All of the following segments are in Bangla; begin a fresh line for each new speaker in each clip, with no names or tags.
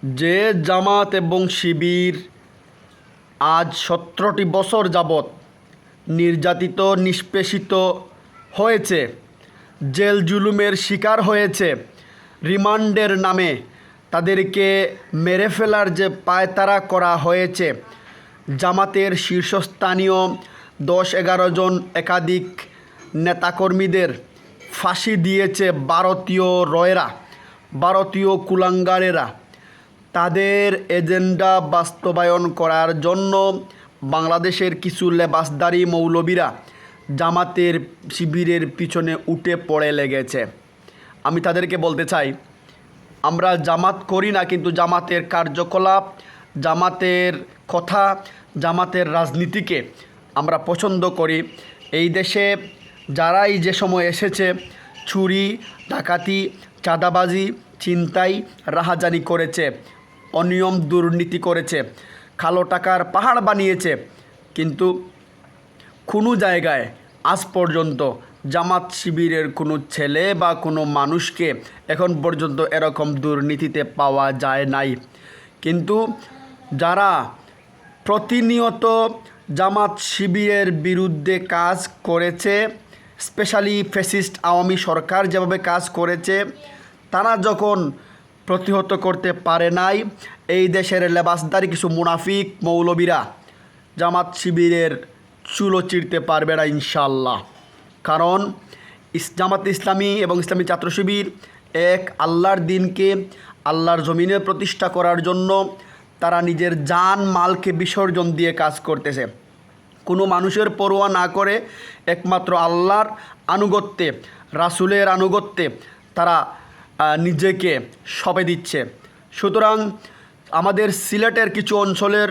যে জামাত এবং শিবির আজ 17টি বছর যাবৎ নির্যাতিত নিষ্পেষিত হয়েছে, জেল জুলুমের শিকার হয়েছে, রিমান্ডের নামে তাদেরকে মেরে ফেলার যে পায়তারা করা হয়েছে, জামাতের শীর্ষস্থানীয় 10-11 জন একাধিক নেতাকর্মীদের ফাঁসি দিয়েছে ভারতীয় রয়েরা, ভারতীয় কুলাঙ্গারেরা। তাদের এজেন্ডা বাস্তবায়ন করার জন্য বাংলাদেশের কিছু লেবাসদারি মৌলবীরা জামাতের শিবিরের পিছনে উঠে পড়ে লেগেছে। আমি তাদেরকে বলতে চাই, আমরা জামাত করি না, কিন্তু জামাতের কার্যকলাপ, জামাতের কথা, জামাতের রাজনীতিকে আমরা পছন্দ করি। এই দেশে যারাই যে সময় এসেছে চুরি, ডাকাতি, চাঁদাবাজি, ছিনতাই, রাহাজানি করেছে, অনিয়ম দুর্নীতি করেছে, কালো টাকার পাহাড় বানিয়েছে, কিন্তু কোনো জায়গায় আজ পর্যন্ত জামাত শিবিরের কোনো ছেলে বা কোনো মানুষকে এখন পর্যন্ত এরকম দুর্নীতিতে পাওয়া যায় নাই। কিন্তু যারা প্রতিনিয়ত জামাত শিবিরের বিরুদ্ধে কাজ করেছে, স্পেশালি ফ্যাসিস্ট আওয়ামী সরকার যেভাবে কাজ করেছে, তারা যখন প্রতিহত করতে পারে নাই, এই দেশের লেবাসদারি কিছু মুনাফিক মৌলবীরা জামাত শিবিরের চুলো চিরতে পারবে না ইনশাল্লাহ। কারণ জামাত ইসলামী এবং ইসলামী ছাত্র শিবির এক আল্লাহর দিনকে আল্লাহর জমিনে প্রতিষ্ঠা করার জন্য তারা নিজের জান মালকে বিসর্জন দিয়ে কাজ করতেছে, কোনো মানুষের পরোয়া না করে একমাত্র আল্লাহর আনুগত্যে, রাসূলের আনুগত্যে তারা নিজেকে সঁপে দিচ্ছে। সুতরাং আমাদের সিলেটের কিছু অঞ্চলের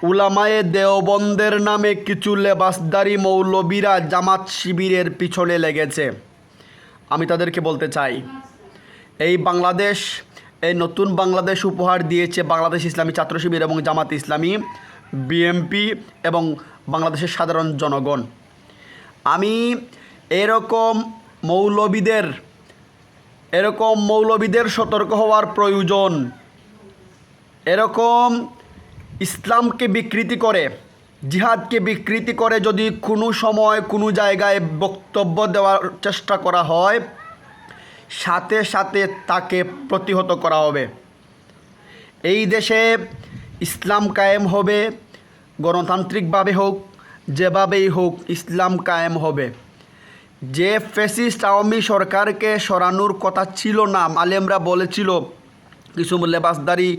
উলামায়ে দেওবন্দের নামে কিছু লেবাসদারি মৌলবীরা জামাত শিবিরের পিছনে লেগেছে। আমি তাদেরকে বলতে চাই, এই বাংলাদেশ, এই নতুন বাংলাদেশ উপহার দিয়েছে বাংলাদেশ ইসলামী ছাত্র শিবির এবং জামাত ইসলামী, বিএমপি এবং বাংলাদেশের সাধারণ জনগণ। আমি এরকম মৌলবীদের সতর্ক হওয়ার প্রয়োজন। এরকম ইসলামকে বিকৃতি করে, জিহাদকে বিকৃতি করে যদি কোনো সময় কোনো জায়গায় বক্তব্য দেওয়ার চেষ্টা করা হয়, সাথে সাথে তাকে প্রতিহত করা হবে। এই দেশে ইসলাম কায়েম হবে, গণতান্ত্রিকভাবে হোক, যেভাবেই হোক ইসলাম কায়েম হবে। যে ফ্যাসিস্ট আওয়ামী সরকারকে সরানোর কথা ছিল না, আলেমরা বলেছিল, কিছু লেবাসদারি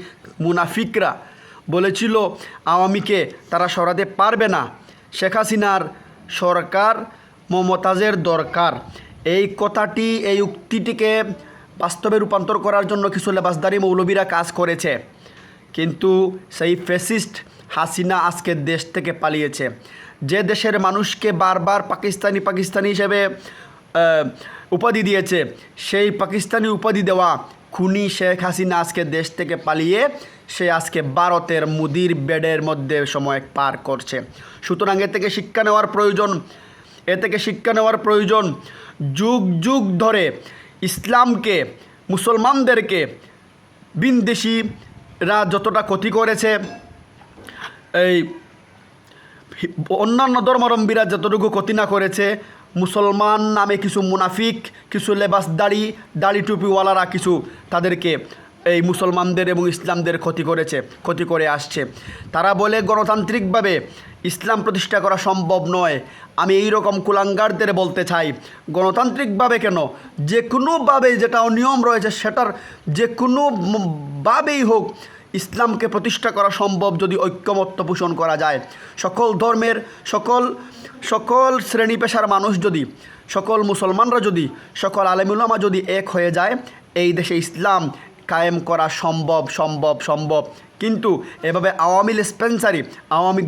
মুনাফিকরা বলেছিল আওয়ামীকে তারা সরাতে পারবে না, শেখ হাসিনার সরকার মমতাজের দরকার। এই কথাটি, এই উক্তিটিকে বাস্তবে রূপান্তর করার জন্য কিছু লেবাসদারি মৌলবীরা কাজ করেছে, কিন্তু সেই ফ্যাসিস্ট হাসিনা আজকে দেশ থেকে পালিয়েছে। যে দেশের মানুষকে বারবার পাকিস্তানি হিসেবে উপাধি দিয়েছে, সেই পাকিস্তানি উপাধি দেওয়া খুনি শেখ হাসিনা আজকে দেশ থেকে পালিয়ে সে আজকে ভারতের মুদির বেডের মধ্যে সময় পার করছে। সুতরাং এ থেকে শিক্ষা নেওয়ার প্রয়োজন। যুগ যুগ ধরে ইসলামকে, মুসলমানদেরকে বিনদেশিরা যতটা ক্ষতি করেছে, এই অন্যান্য ধর্মাবলম্বীরা যতটুকু ক্ষতি না করেছে, মুসলমান নামে কিছু মুনাফিক, কিছু লেবাসদারি, দাড়ি টুপিওয়ালারা কিছু তাদেরকে এই মুসলমানদের এবং ইসলামদের ক্ষতি করে আসছে। তারা বলে গণতান্ত্রিকভাবে ইসলাম প্রতিষ্ঠা করা সম্ভব নয়। আমি এই রকম কুলাঙ্গারদের বলতে চাই, গণতান্ত্রিকভাবে কেন, যে কোনোভাবে যেটা অনিয়ম রয়েছে সেটার যে কোনোভাবেই হোক ইসলামকে প্রতিষ্ঠা করা সম্ভব যদি ঐক্যমত্য পোষণ করা যায়। সকল ধর্মের, সকল শ্রেণী পেশার মানুষ যদি, সকল মুসলমানরা যদি, সকল আলেম উলামা যদি এক হয়ে যায়, এই দেশে ইসলাম কায়েম করা সম্ভব। কিন্তু এভাবে আওয়ামী লেসপেন্সারি, আওয়ামী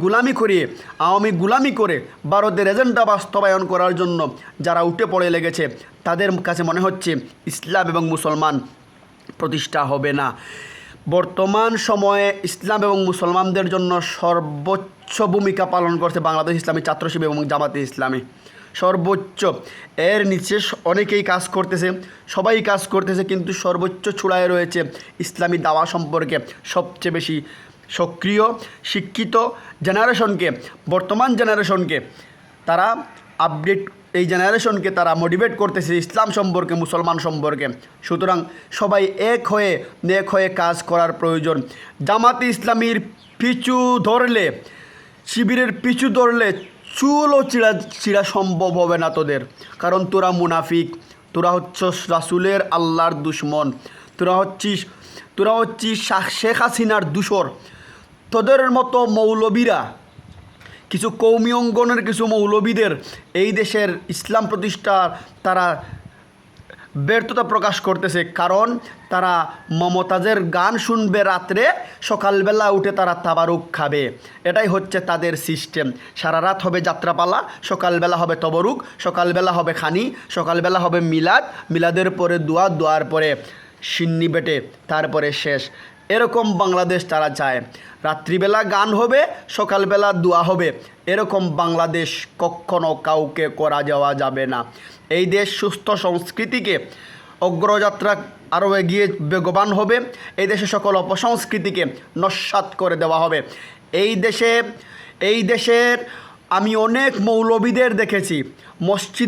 গুলামি করে ভারতের এজেন্ডা বাস্তবায়ন করার জন্য যারা উঠে পড়ে লেগেছে, তাদের কাছে মনে হচ্ছে ইসলাম এবং মুসলমান প্রতিষ্ঠা হবে না। বর্তমান সময়ে ইসলাম এবং মুসলমানদের জন্য সর্বোচ্চ ভূমিকা পালন করছে বাংলাদেশ ইসলামী ছাত্র শিবির এবং জামাতে ইসলামী। সর্বোচ্চ, এর নিচে অনেকেই কাজ করতেছে, সবাই কাজ করতেছে, কিন্তু সর্বোচ্চ চূড়ায় রয়েছে ইসলামী দাওয়া সম্পর্কে সবচেয়ে বেশি সক্রিয় শিক্ষিত জেনারেশনকে, বর্তমান জেনারেশনকে তারা আপডেট, এই জেনারেশনকে তারা মোটিভেট করতেছে ইসলাম সম্পর্কে, মুসলমান সম্পর্কে। সুতরাং সবাই এক হয়ে কাজ করার প্রয়োজন। জামাতে ইসলামীর পিছু ধরলে, শিবিরের পিছু ধরলে চুলও চিরা সম্ভব হবে না তোদের, কারণ তোরা মুনাফিক, তোরা হচ্ছিস রাসূলের আল্লাহর দুশমন, তোরা হচ্ছিস শেখ হাসিনার দূষর। তোদের মতো মৌলবীরা, কিছু কৌমি অঙ্গনের কিছু মৌলবীদের এই দেশের ইসলাম প্রতিষ্ঠার তারা ব্যর্থতা প্রকাশ করতেছে, কারণ তারা মমতাজের গান শুনবে রাত্রে, সকালবেলা উঠে তারা তাবারুক খাবে। এটাই হচ্ছে তাদের সিস্টেম। সারা রাত হবে যাত্রাপালা, সকালবেলা হবে তবরুক, সকালবেলা হবে খানি, সকালবেলা হবে মিলাদ, মিলাদের পরে দোয়া, দোয়ার পরে সিন্নি বেটে, তারপরে শেষ। এরকম বাংলাদেশ তারা চায়। রাত্রিবেলা গান হবে, সকালবেলা দোয়া হবে। এরকম বাংলাদেশ কখনো কাউকে করা যাওয়া যাবে না। এই দেশ সুস্থ সংস্কৃতিকে অগ্রযাত্রা আরও এগিয়ে বেগবান হবে। এই দেশে সকল অপসংস্কৃতিকে নস্যাৎ করে দেওয়া হবে। এই দেশের আমি অনেক মৌলবীদের দেখেছি মসজিদে